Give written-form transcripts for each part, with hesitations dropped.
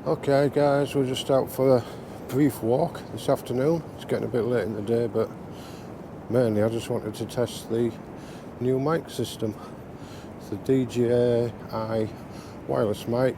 Okay guys, we're just out for a brief walk this afternoon. It's getting a bit late in the day, but mainly I just wanted to test the new mic system. It's the DJI wireless mic.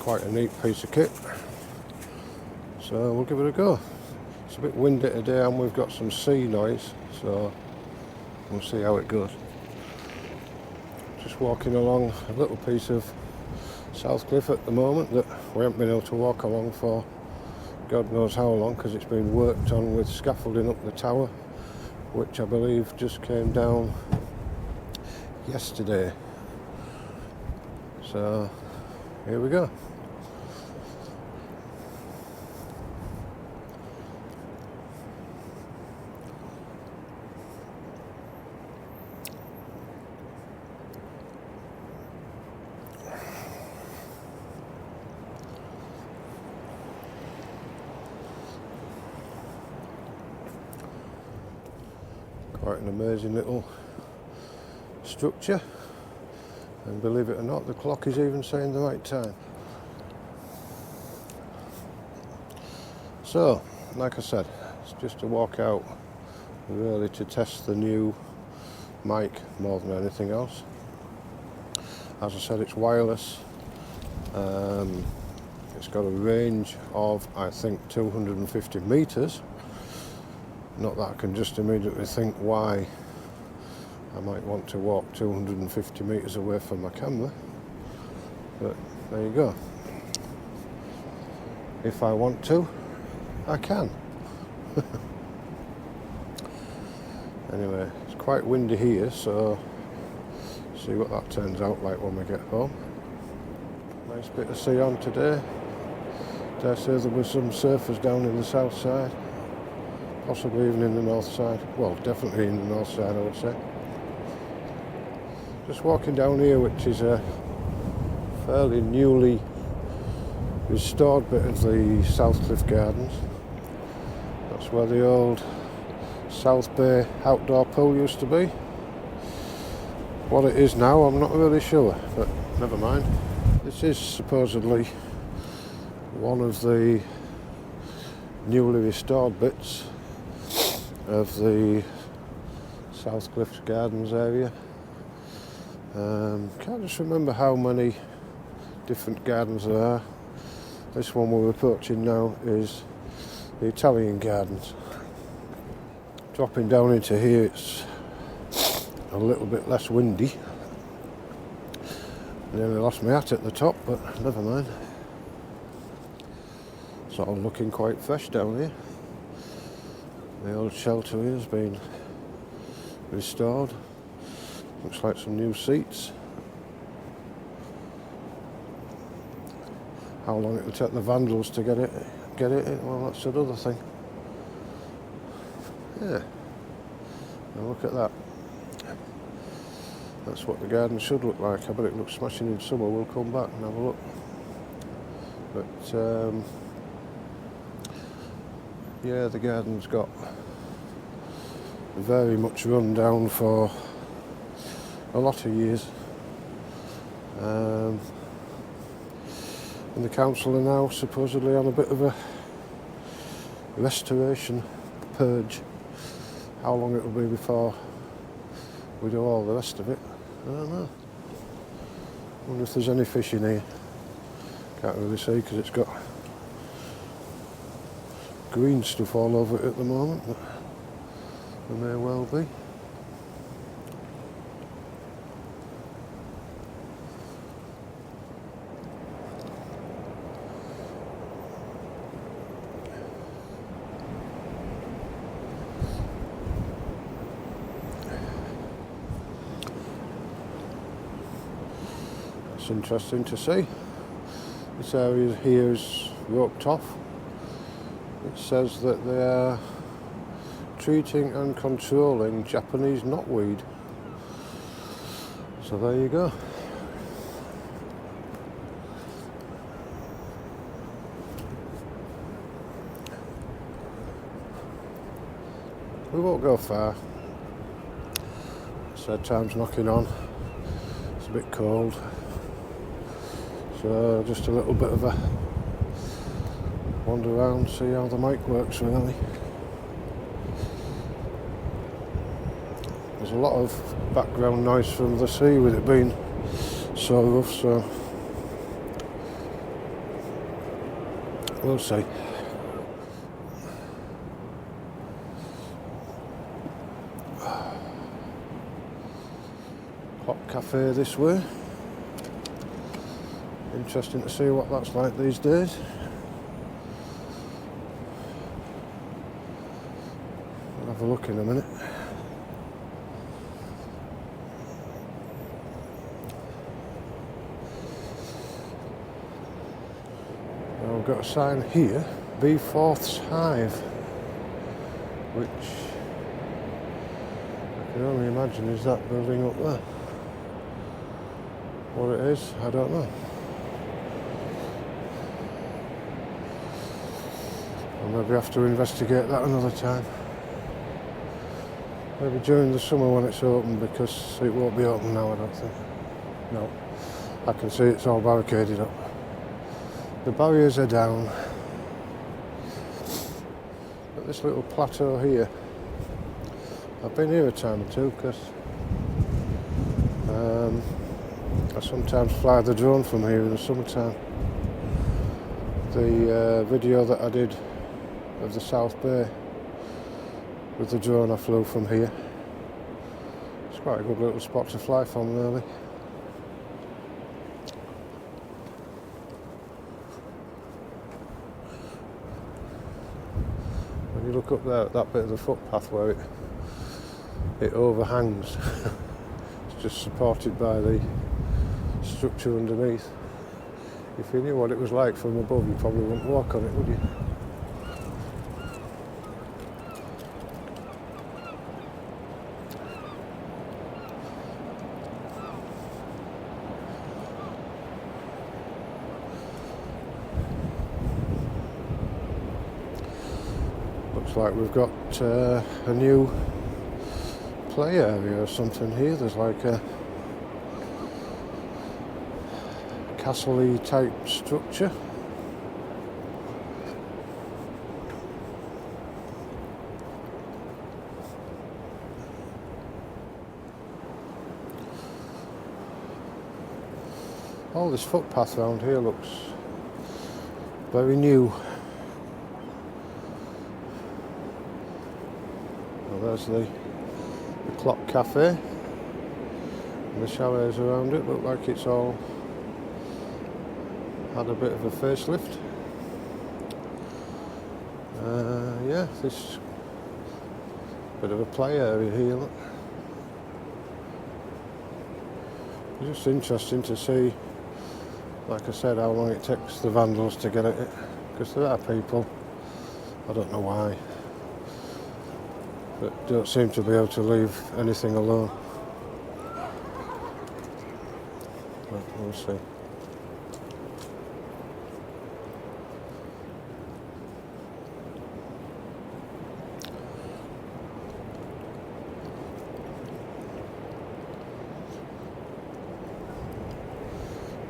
Quite a neat piece of kit. So we'll give it a go. It's a bit windy today and we've got some sea noise, so we'll see how it goes. Just walking along a little piece of South Cliff at the moment that we haven't been able to walk along for God knows how long, because it's been worked on with scaffolding up the tower, which I believe just came down yesterday. So here we go. Quite an amazing little structure, and believe it or not, the clock is even saying the right time. So, like I said, it's just a walk out really to test the new mic more than anything else. As I said, it's wireless. It's got a range of, I think, 250 meters. Not that I can just immediately think why I might want to walk 250 metres away from my camera, but there you go. If I want to, I can. Anyway, it's quite windy here, so see what that turns out like when we get home. Nice bit of sea on today. Dare say there were some surfers down in the south side. Possibly even in the north side. Well, definitely in the north side, I would say. Just walking down here, which is a fairly newly restored bit of the South Cliff Gardens. That's where the old South Bay outdoor pool used to be. What it is now, I'm not really sure, but never mind. This is supposedly one of the newly restored bits of the South Cliff Gardens area. Can't just remember how many different gardens there are. This one we're approaching now is the Italian Gardens. Dropping down into here, it's a little bit less windy. Nearly lost my hat at the top, but never mind. It's all looking quite fresh down here. The old shelter here has been restored. Looks like some new seats. How long it'll take the vandals to get it in, well, that's another thing. Yeah. Now look at that. That's what the garden should look like. I bet it looks smashing in summer. We'll come back and have a look. But yeah, the garden's got very much run down for a lot of years. And the council are now supposedly on a bit of a restoration purge. How long it'll be before we do all the rest of it, I don't know. Wonder if there's any fish in here. Can't really see because it's got green stuff all over it at the moment, but there may well be. It's interesting to see. This area here is roped off. It says that they are treating and controlling Japanese knotweed. So there you go. We won't go far. Said time's knocking on. It's a bit cold. So just a little bit of a wander around, see how the mic works really. There's a lot of background noise from the sea with it being so rough, so we'll see. Hot cafe this way. Interesting to see what that's like these days. I'll have a look in a minute. Now we've got a sign here, B Fourth's Hive, which I can only imagine is that building up there. What it is, I don't know. I'll maybe have to investigate that another time. Maybe during the summer when it's open, because it won't be open now, I don't think. No, I can see it's all barricaded up. The barriers are down. But this little plateau here, I've been here a time or two because I sometimes fly the drone from here in the summertime. The video that I did of the South Bay with the drone I flew from here, it's quite a good little spot to fly from really. When you look up there at that bit of the footpath where it overhangs, it's just supported by the structure underneath. If you knew what it was like from above, you probably wouldn't walk on it, would you? Looks like we've got a new play area or something here. There's like a castle-y type structure. All this footpath around here looks very new. Well, there's the clock cafe, and the chalets around it look like it's all had a bit of a facelift. Yeah, this bit of a play area here. Look. It's just interesting to see, like I said, how long it takes the vandals to get at it, because there are people, I don't know why, that don't seem to be able to leave anything alone. But we'll see.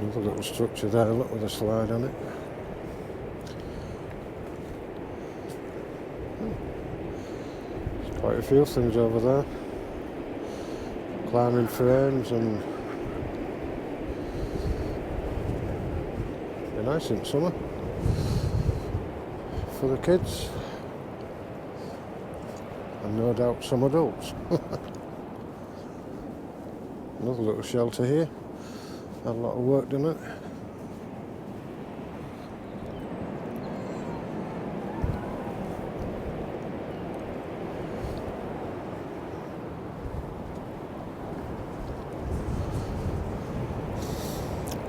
Another little structure there, look, with a slide on it. There's quite a few things over there. Climbing frames, and they're nice in summer for the kids, and no doubt some adults. Another little shelter here. Had a lot of work done it.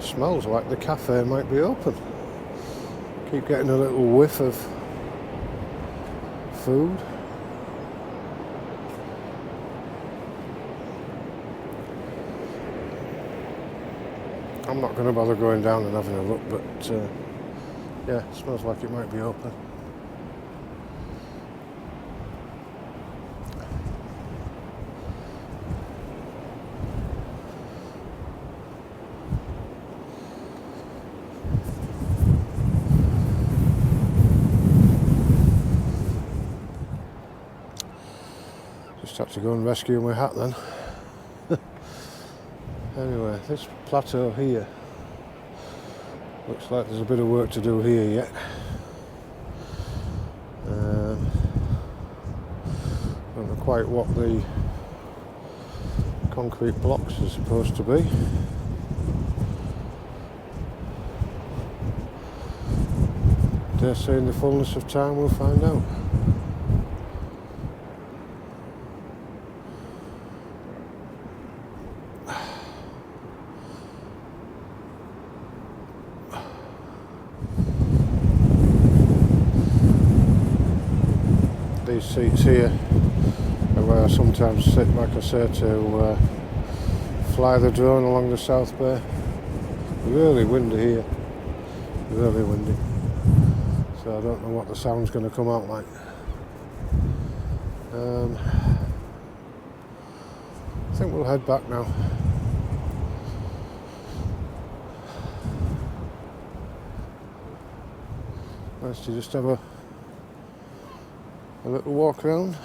Smells like the cafe might be open. Keep getting a little whiff of food. I'm not going to bother going down and having a look, but yeah, it smells like it might be open. Just had to go and rescue my hat then. Anyway, this plateau here looks like there's a bit of work to do here yet. Don't know quite what the concrete blocks are supposed to be. Dare say in the fullness of time we'll find out. These seats here are where I sometimes sit, like I say, to fly the drone along the South Bay. Really windy here, really windy. So I don't know what the sound's going to come out like. I think we'll head back now. Nice to just have a little walk around.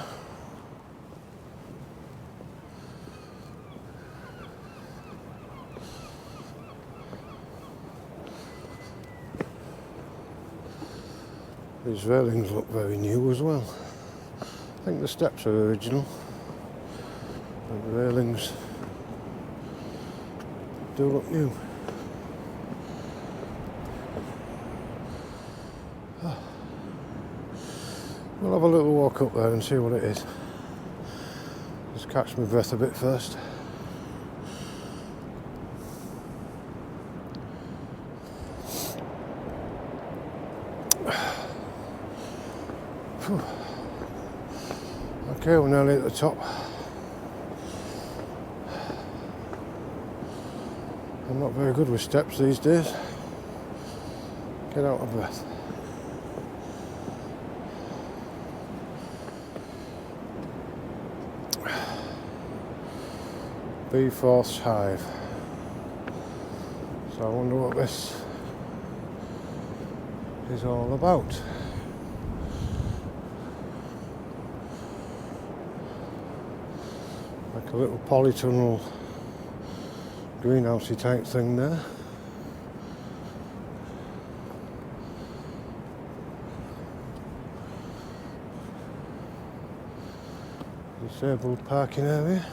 These railings look very new as well. I think the steps are original, but the railings do look new. We'll have a little walk up there and see what it is. Just catch my breath a bit first. Okay, we're nearly at the top. I'm not very good with steps these days. Get out of breath. Beeforth's Hive. So I wonder what this is all about. Like a little polytunnel greenhousey type thing there. Disabled parking area.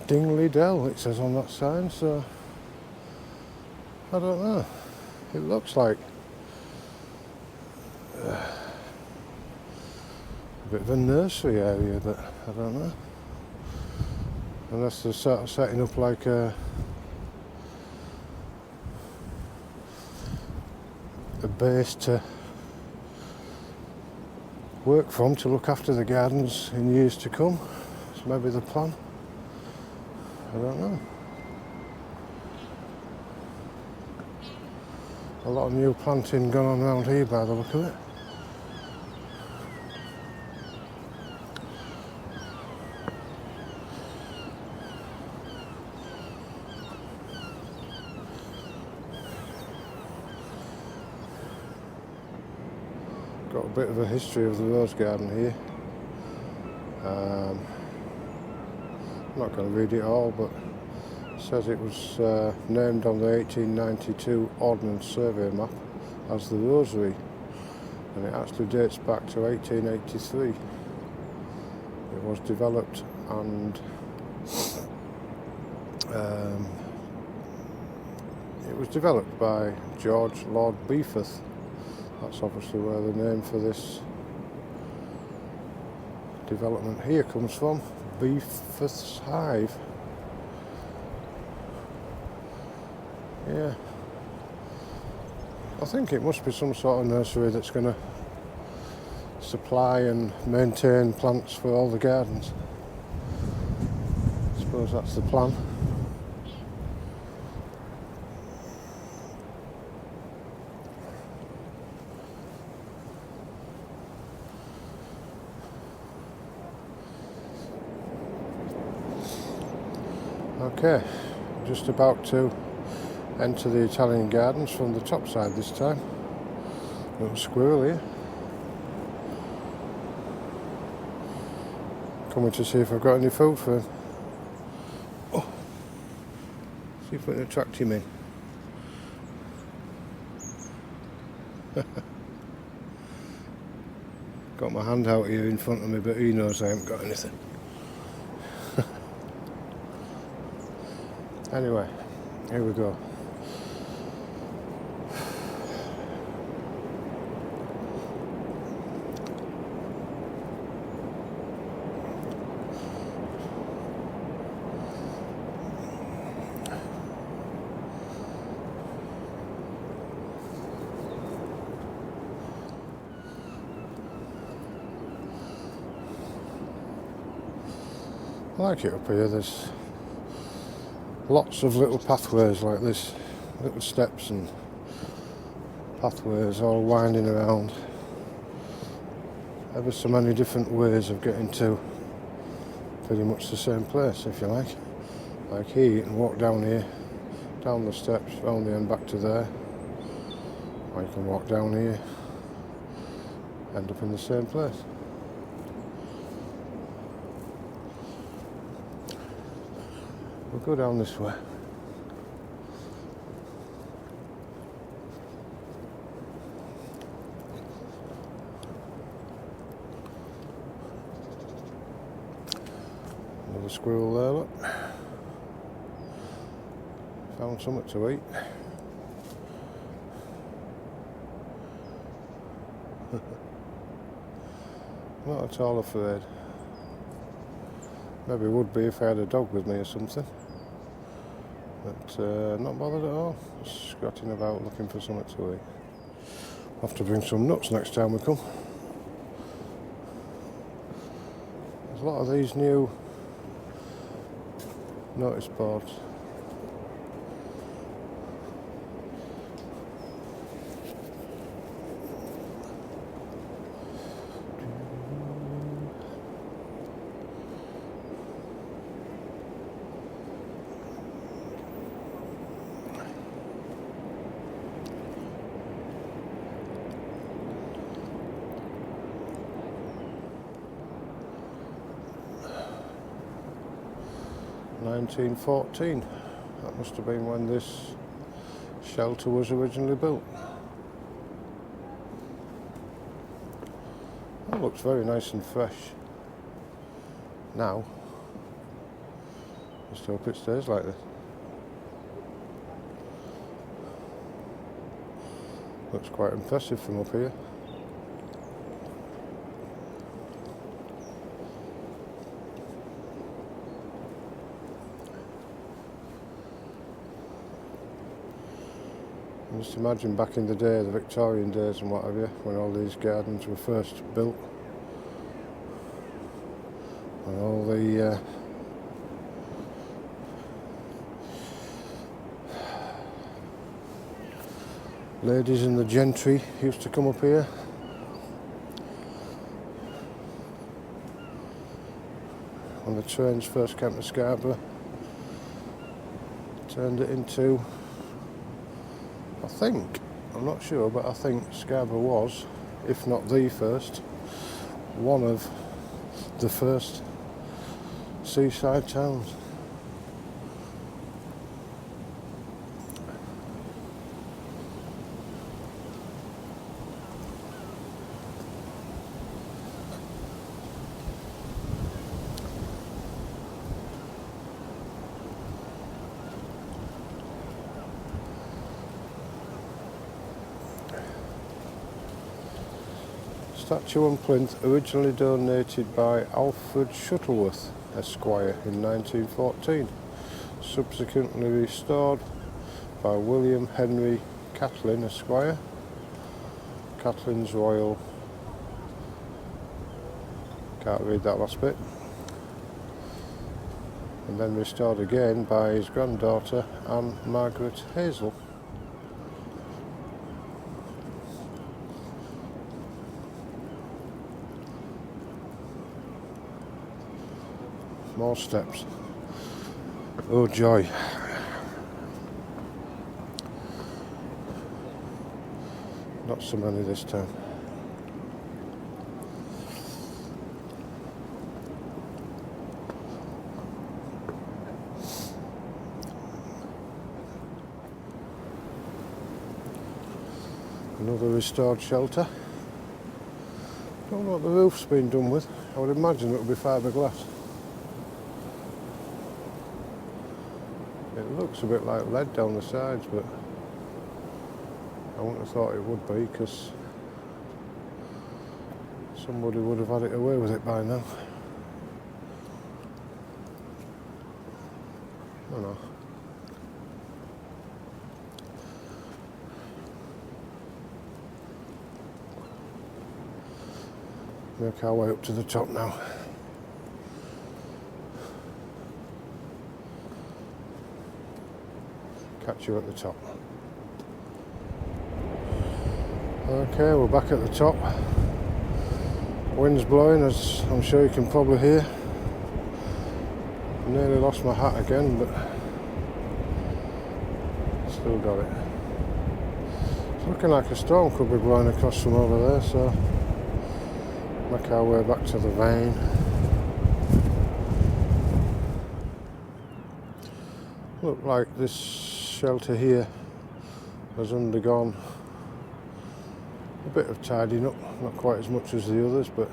Dingley Dell, it says on that sign, so I don't know. It looks like a bit of a nursery area, but I don't know. Unless they're sort of setting up like a base to work from to look after the gardens in years to come. It's maybe the plan. I don't know. A lot of new planting going on around here by the look of it. Got a bit of a history of the rose garden here. I'm not going to read it all, but it says it was named on the 1892 Ordnance Survey map as the Rosary, and it actually dates back to 1883. It was developed and it was developed by George Lord Beeforth. That's obviously where the name for this development here comes from. Beeforth's Hive. Yeah. I think it must be some sort of nursery that's going to supply and maintain plants for all the gardens. I suppose that's the plan. Okay, just about to enter the Italian gardens from the top side this time. Little squirrel here. Coming to see if I've got any food for him. Oh. See if we can attract him in. Got my hand out here in front of me, but he knows I haven't got anything. Anyway, here we go. I like it up here. There's lots of little pathways like this, little steps and pathways all winding around. Ever so many different ways of getting to pretty much the same place, if you like. Like here, you can walk down here, down the steps, round the end back to there. Or you can walk down here, end up in the same place. We'll go down this way. Another squirrel there, look. Found something to eat. Not at all afraid. Maybe would be if I had a dog with me or something. But not bothered at all. Just scratching about looking for something to eat. I'll have to bring some nuts next time we come. There's a lot of these new notice boards. (1914). That must have been when this shelter was originally built. That looks very nice and fresh now. Just hope it stays like this. Looks quite impressive from up here. Just imagine back in the day, the Victorian days and what have you, when all these gardens were first built, and all the ladies and the gentry used to come up here. When the trains first came to Scarborough, turned it into, I think, I'm not sure, but I think Scarborough was, if not the first, one of the first seaside towns. Statue and plinth originally donated by Alfred Shuttleworth, Esquire, in 1914, subsequently restored by William Henry Catlin, Esquire, Catlin's Royal, can't read that last bit, and then restored again by his granddaughter Anne Margaret Hazel. More steps. Oh joy. Not so many this time. Another restored shelter. Don't know what the roof's been done with. I would imagine it would be fiberglass. It looks a bit like lead down the sides, but I wouldn't have thought it would be, because somebody would have had it away with it by now. I don't know. Make our way up to the top now. Catch you at the top. Okay, we're back at the top. Wind's blowing, as I'm sure you can probably hear. Nearly lost my hat again, but still got it. It's looking like a storm could be blowing across from over there, so make our way back to the vein. Look like this shelter here has undergone a bit of tidying up, not quite as much as the others, but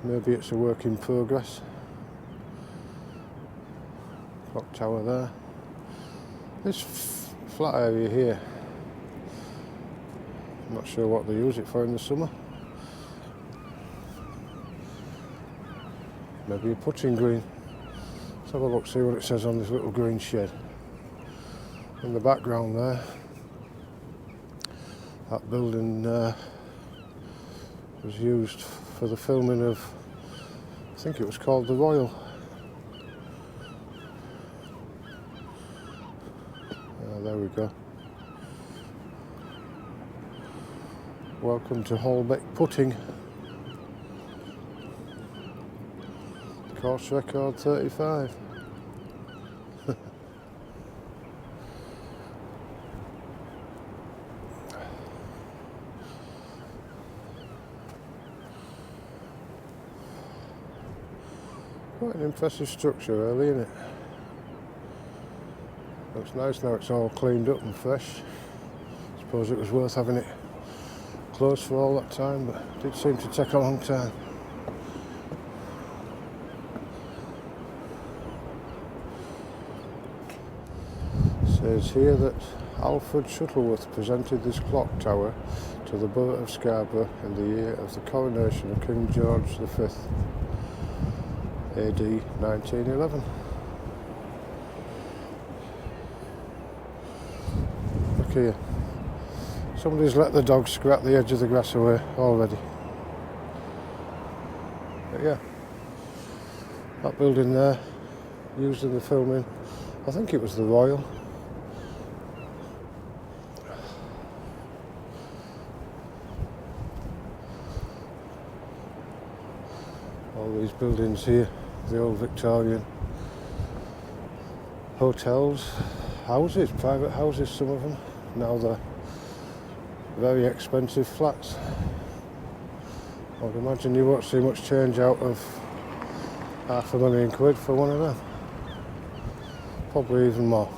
maybe it's a work in progress. Clock tower there. This flat area here, I'm not sure what they use it for in the summer. Maybe a putting green. Let's have a look, see what it says on this little green shed. In the background there, that building was used for the filming of, I think it was called the Royal. There we go. Welcome to Holbeck Putting. Course record 35. Quite an impressive structure really, isn't it? Looks nice now it's all cleaned up and fresh. Suppose it was worth having it closed for all that time, but it did seem to take a long time. It says here that Alfred Shuttleworth presented this clock tower to the borough of Scarborough in the year of the coronation of King George V, AD 1911. Look here. Somebody's let the dog scrap the edge of the grass away already. But yeah, that building there, used in the filming, I think it was the Royal. All these buildings here, the old Victorian hotels, houses, private houses, some of them. Now they're very expensive flats. I would imagine you won't see much change out of £500,000 for one of them. Probably even more.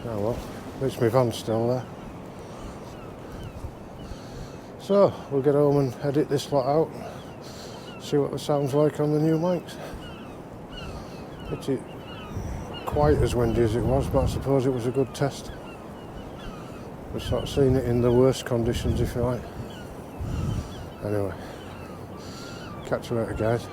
Oh well, at least my van's still there. So, we'll get home and edit this lot out, see what the sound's like on the new mics. It's quite as windy as it was, but I suppose it was a good test. We've sort of seen it in the worst conditions, if you like. Anyway, catch you later guys.